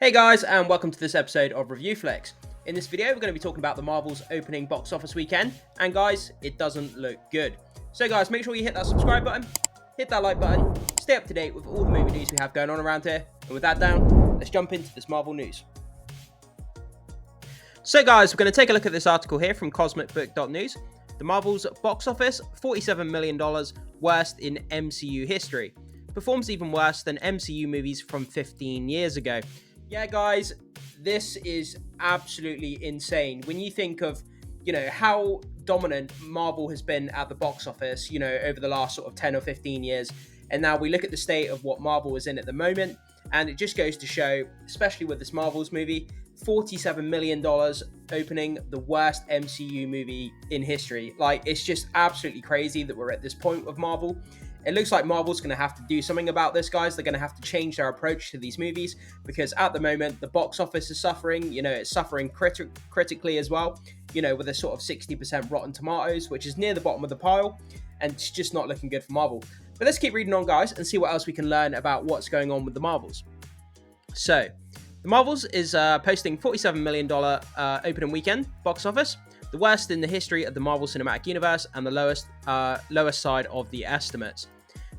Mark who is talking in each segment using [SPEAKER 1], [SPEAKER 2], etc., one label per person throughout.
[SPEAKER 1] Hey guys, and welcome to this episode of Review Flicks. In this video, we're going to be talking about the Marvel's opening box office weekend, and guys, it doesn't look good. So guys, make sure you hit that subscribe button, hit that like button, stay up to date with all the movie news we have going on around here, and with that down, let's jump into this Marvel news. So guys, we're going to take a look at this article here from cosmicbook.news. The Marvel's box office, $47 million, worst in MCU history. Performs even worse than MCU movies from 15 years ago. Yeah, guys, this is absolutely insane. When you think of, how dominant Marvel has been at the box office, over the last sort of 10 or 15 years. And now we look at the state of what Marvel is in at the moment. And it just goes to show, especially with this Marvel's movie, $47 million opening the worst MCU movie in history. Like, it's just absolutely crazy that we're at this point with Marvel. It looks like Marvel's going to have to do something about this, guys. They're going to have to change their approach to these movies because at the moment, the box office is suffering. It's suffering critically as well, with a sort of 60% Rotten Tomatoes, which is near the bottom of the pile, and it's just not looking good for Marvel. But let's keep reading on, guys, and see what else we can learn about what's going on with the Marvels. So, the Marvels is posting $47 million opening weekend box office, the worst in the history of the Marvel Cinematic Universe and the lowest side of the estimates.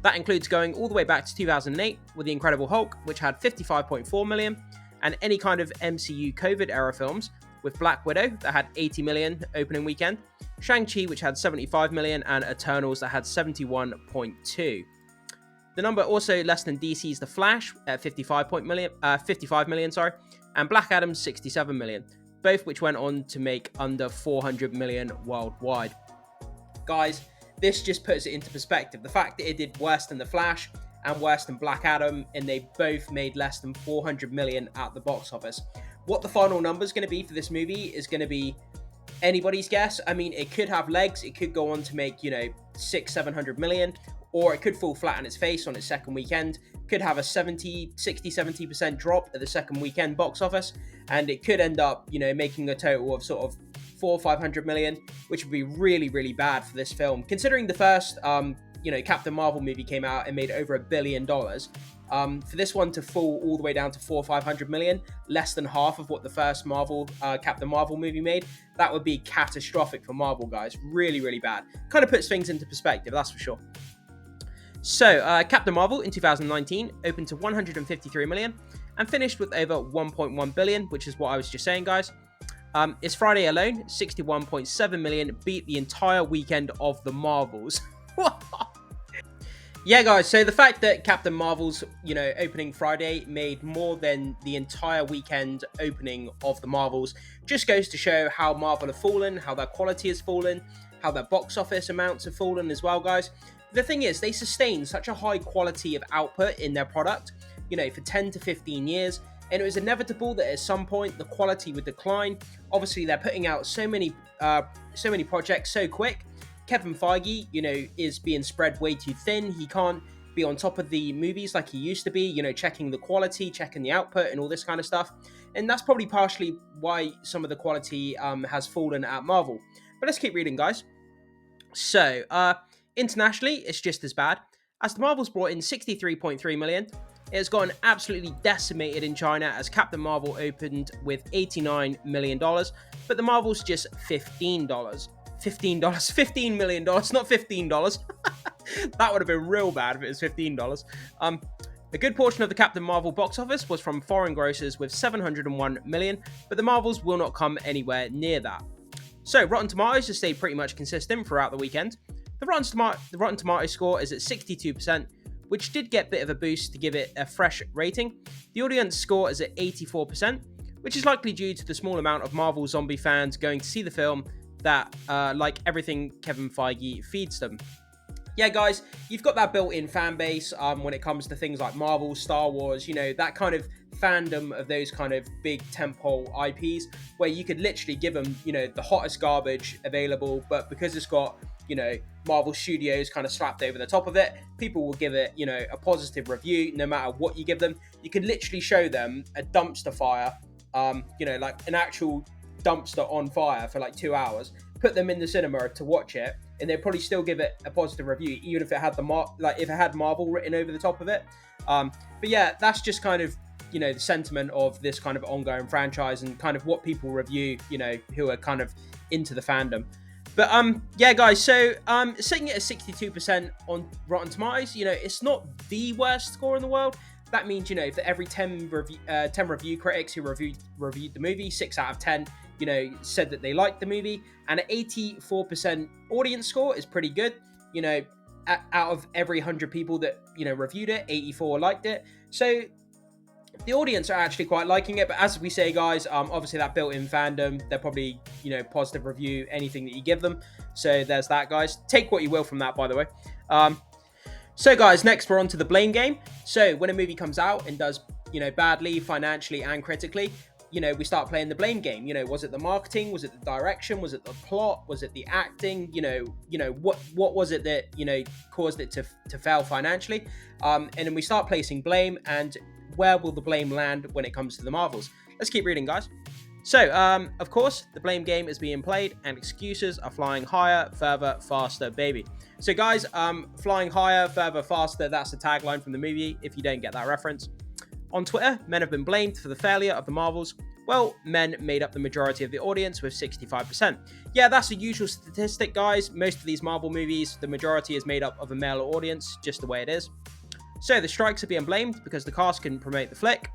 [SPEAKER 1] That includes going all the way back to 2008 with The Incredible Hulk, which had $55.4 million, and any kind of MCU COVID-era films, with Black Widow, that had $80 million opening weekend, Shang-Chi, which had $75 million, and Eternals, that had $71.2. The number also less than DC's The Flash at $55 million, and Black Adam $67 million, both which went on to make under $400 million worldwide. Guys, this just puts it into perspective. The fact that it did worse than The Flash and worse than Black Adam, and they both made less than $400 million at the box office. What the final number is going to be for this movie is going to be anybody's guess. I mean, it could have legs. It could go on to make, $600-700 million, or it could fall flat on its face on its second weekend. Could have a 60-70% drop at the second weekend box office, and it could end up, making a total of sort of $400 or $500 million, which would be really, really bad for this film. Considering the first, Captain Marvel movie came out and made over $1 billion, for this one to fall all the way down to $400 or $500 million, less than half of what the first Captain Marvel movie made, that would be catastrophic for Marvel, guys. Really, really bad. Kind of puts things into perspective, that's for sure. So, Captain Marvel in 2019 opened to $153 million and finished with over $1.1 billion, which is what I was just saying, guys. Its Friday alone, $61.7 million, beat the entire weekend of the Marvels. Yeah, guys, so the fact that Captain Marvel's, opening Friday made more than the entire weekend opening of the Marvels just goes to show how Marvel have fallen, how their quality has fallen, how their box office amounts have fallen as well, guys. The thing is, they sustain such a high quality of output in their product, for 10 to 15 years, and it was inevitable that at some point the quality would decline. Obviously, they're putting out so many projects so quick. Kevin Feige, is being spread way too thin. He can't be on top of the movies like he used to be, checking the quality, checking the output, and all this kind of stuff. And that's probably partially why some of the quality has fallen at Marvel. But let's keep reading, guys. So, internationally, it's just as bad. As the Marvels brought in $63.3 million, it has gotten absolutely decimated in China as Captain Marvel opened with $89 million, but the Marvels just $15 million, not $15. That would have been real bad if it was $15. A good portion of the Captain Marvel box office was from foreign grossers with $701 million, but the Marvels will not come anywhere near that. So, Rotten Tomatoes has stayed pretty much consistent throughout the weekend. The Rotten Tomatoes score is at 62%, which did get a bit of a boost to give it a fresh rating. The audience score is at 84%, which is likely due to the small amount of Marvel zombie fans going to see the film that, like everything Kevin Feige feeds them. Yeah, guys, you've got that built-in fan base when it comes to things like Marvel, Star Wars, that kind of fandom of those kind of big tentpole IPs, where you could literally give them, the hottest garbage available, but because it's got, Marvel Studios kind of slapped over the top of it, people will give it, a positive review no matter what you give them. You could literally show them a dumpster fire, like an actual dumpster on fire for like 2 hours, put them in the cinema to watch it, and they'd probably still give it a positive review, even if it had if it had Marvel written over the top of it. But yeah, that's just kind of the sentiment of this kind of ongoing franchise and kind of what people review, who are kind of into the fandom. But yeah, guys. So sitting at a 62% on Rotten Tomatoes, it's not the worst score in the world. That means, for every 10 review critics who reviewed the movie, 6 out of 10, said that they liked the movie, and an 84% audience score is pretty good. Out of every 100 people that reviewed it, 84 liked it. So the audience are actually quite liking it. But as we say, guys, obviously that built-in fandom, they're probably positive review anything that you give them. So there's that, guys. Take what you will from that, by the way. So guys, next we're on to the blame game. So when a movie comes out and does badly financially and critically, we start playing the blame game. Was it the marketing? Was it the direction? Was it the plot? Was it the acting? What was it that caused it to fail financially? And then we start placing blame, and where will the blame land when it comes to the Marvels? Let's keep reading, guys. So, of course, the blame game is being played, and excuses are flying higher, further, faster, baby. So, guys, flying higher, further, faster, that's the tagline from the movie, if you don't get that reference. On Twitter, men have been blamed for the failure of the Marvels. Well, men made up the majority of the audience with 65%. Yeah, that's a usual statistic, guys. Most of these Marvel movies, the majority is made up of a male audience, just the way it is. So, the strikes are being blamed because the cast couldn't promote the flick.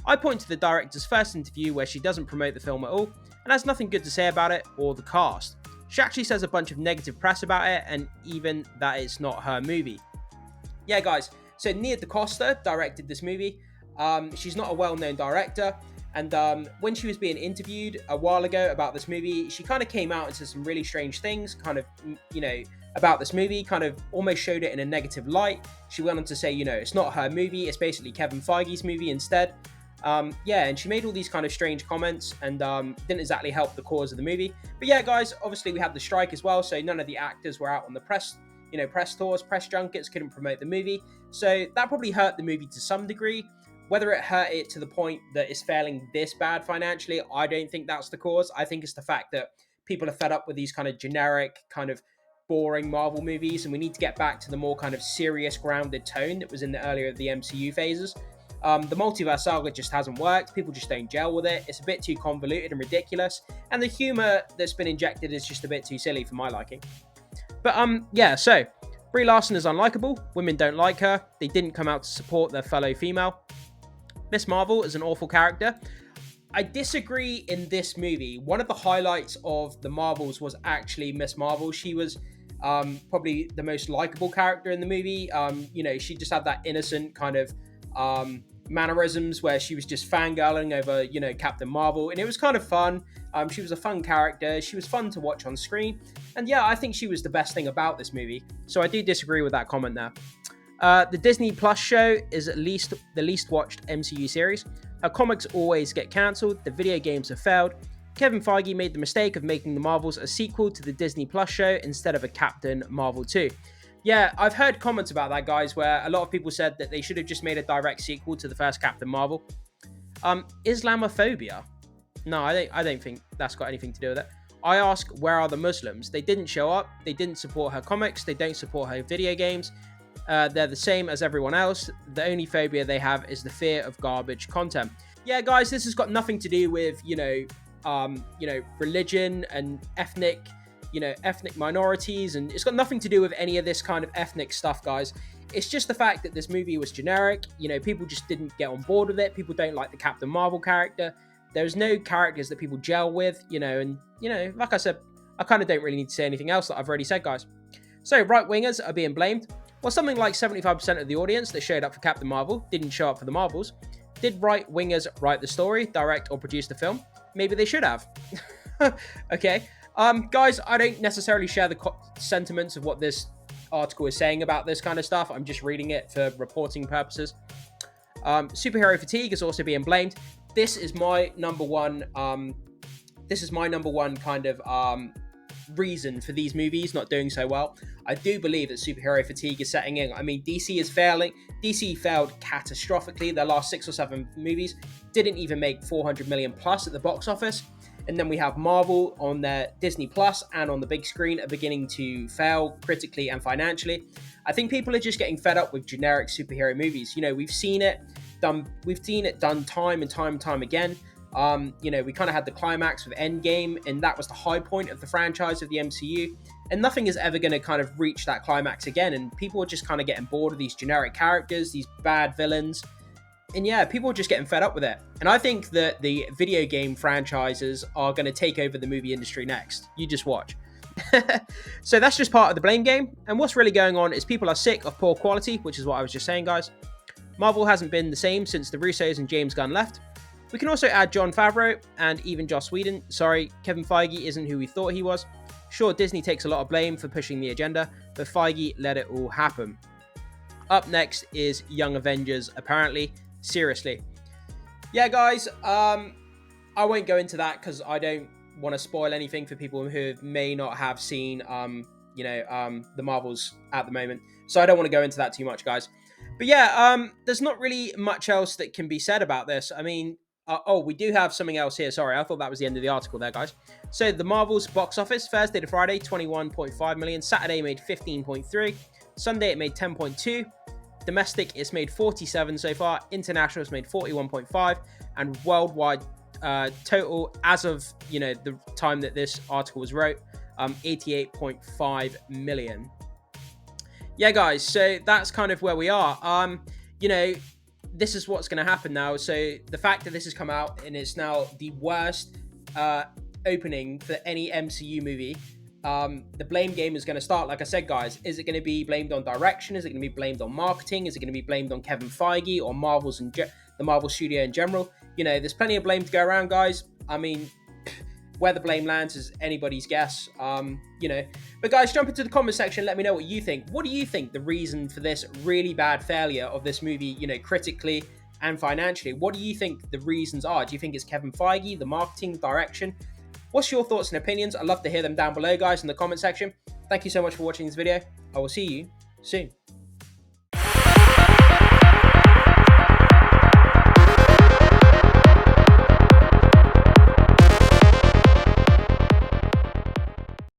[SPEAKER 1] I point to the director's first interview where she doesn't promote the film at all and has nothing good to say about it or the cast. She actually says a bunch of negative press about it, and even that it's not her movie. Yeah, guys, so Nia DaCosta directed this movie. She's not a well-known director, and when she was being interviewed a while ago about this movie, she kind of came out and said some really strange things, kind of, about this movie, kind of almost showed it in a negative light. She went on to say, it's not her movie, it's basically Kevin Feige's movie instead. Yeah, and she made all these kind of strange comments and didn't exactly help the cause of the movie. But yeah, guys, obviously we had the strike as well, so none of the actors were out on the press tours, press junkets, couldn't promote the movie. So that probably hurt the movie to some degree. Whether it hurt it to the point that it's failing this bad financially, I don't think that's the cause. I think it's the fact that people are fed up with these kind of generic, kind of boring Marvel movies, and we need to get back to the more kind of serious, grounded tone that was in the earlier of the MCU phases. The multiverse saga just hasn't worked. People just don't gel with it. It's a bit too convoluted and ridiculous, and the humor that's been injected is just a bit too silly for my liking. But yeah, so Brie Larson is unlikable. Women don't like her. They didn't come out to support their fellow female. Miss Marvel is an awful character. I disagree in this movie. One of the highlights of the Marvels was actually Miss Marvel. She was probably the most likable character in the movie. She just had that innocent kind of mannerisms where she was just fangirling over, Captain Marvel, and it was kind of fun. She was a fun character. She was fun to watch on screen, and yeah, I think she was the best thing about this movie. So I do disagree with that comment there. The Disney Plus show is at least the least watched MCU series. Her comics always get cancelled. The video games have failed. Kevin Feige made the mistake of making the Marvels a sequel to the Disney Plus show instead of a Captain Marvel 2. Yeah, I've heard comments about that, guys, where a lot of people said that they should have just made a direct sequel to the first Captain Marvel. Islamophobia? No, I don't think that's got anything to do with it. I ask, where are the Muslims? They didn't show up. They didn't support her comics. They don't support her video games. They're the same as everyone else. The only phobia they have is the fear of garbage content. Yeah, guys, this has got nothing to do with, religion and ethnic minorities, and it's got nothing to do with any of this kind of ethnic stuff, guys. It's just the fact that this movie was generic. People just didn't get on board with it. People don't like the Captain Marvel character. There's no characters that people gel with, and like I said, I kind of don't really need to say anything else that I've already said, guys. So right-wingers are being blamed. Well, something like 75% of the audience that showed up for Captain Marvel didn't show up for the Marvels. Did right-wingers write the story, direct, or produce the film? Maybe they should have. Okay. Guys, I don't necessarily share the sentiments of what this article is saying about this kind of stuff. I'm just reading it for reporting purposes. Superhero fatigue is also being blamed. This is my number one. Kind of reason for these movies not doing so well. I do believe that superhero fatigue is setting in. I mean, DC is failing. DC failed catastrophically. Their last 6 or 7 movies didn't even make 400 million plus at the box office. And then we have Marvel on their Disney Plus and on the big screen are beginning to fail critically and financially. I think people are just getting fed up with generic superhero movies. We've seen it seen it done time and time again. You know, we kind of had the climax with Endgame, and that was the high point of the franchise of the MCU. And nothing is ever going to kind of reach that climax again. And people are just kind of getting bored of these generic characters, these bad villains. And yeah, people are just getting fed up with it. And I think that the video game franchises are going to take over the movie industry next. You just watch. So that's just part of the blame game. And what's really going on is people are sick of poor quality, which is what I was just saying, guys. Marvel hasn't been the same since the Russos and James Gunn left. We can also add Jon Favreau and even Joss Whedon. Sorry, Kevin Feige isn't who we thought he was. Sure, Disney takes a lot of blame for pushing the agenda, but Feige let it all happen. Up next is Young Avengers, apparently. Seriously. Yeah, guys, I won't go into that because I don't want to spoil anything for people who may not have seen, the Marvels at the moment. So I don't want to go into that too much, guys. But yeah, there's not really much else that can be said about this. I mean, we do have something else here. Sorry, I thought that was the end of the article there, guys. So the Marvels box office, Thursday to Friday, 21.5 million. Saturday made 15.3. Sunday it made 10.2. Domestic, it's made 47 so far. International, it's made 41.5. And worldwide total, as of, the time that this article was wrote, 88.5 million. Yeah, guys, so that's kind of where we are. This is what's going to happen now. So the fact that this has come out and it's now the worst opening for any MCU movie, the blame game is going to start. Like I said, guys, is it going to be blamed on direction? Is it going to be blamed on marketing? Is it going to be blamed on Kevin Feige or Marvel's and the Marvel studio in general? There's plenty of blame to go around, guys. I mean, where the blame lands is anybody's guess. But guys, jump into the comment section. Let me know what you think. What do you think the reason for this really bad failure of this movie, critically and financially? What do you think the reasons are? Do you think it's Kevin Feige, the marketing, the direction? What's your thoughts and opinions? I'd love to hear them down below, guys, in the comment section. Thank you so much for watching this video. I will see you soon.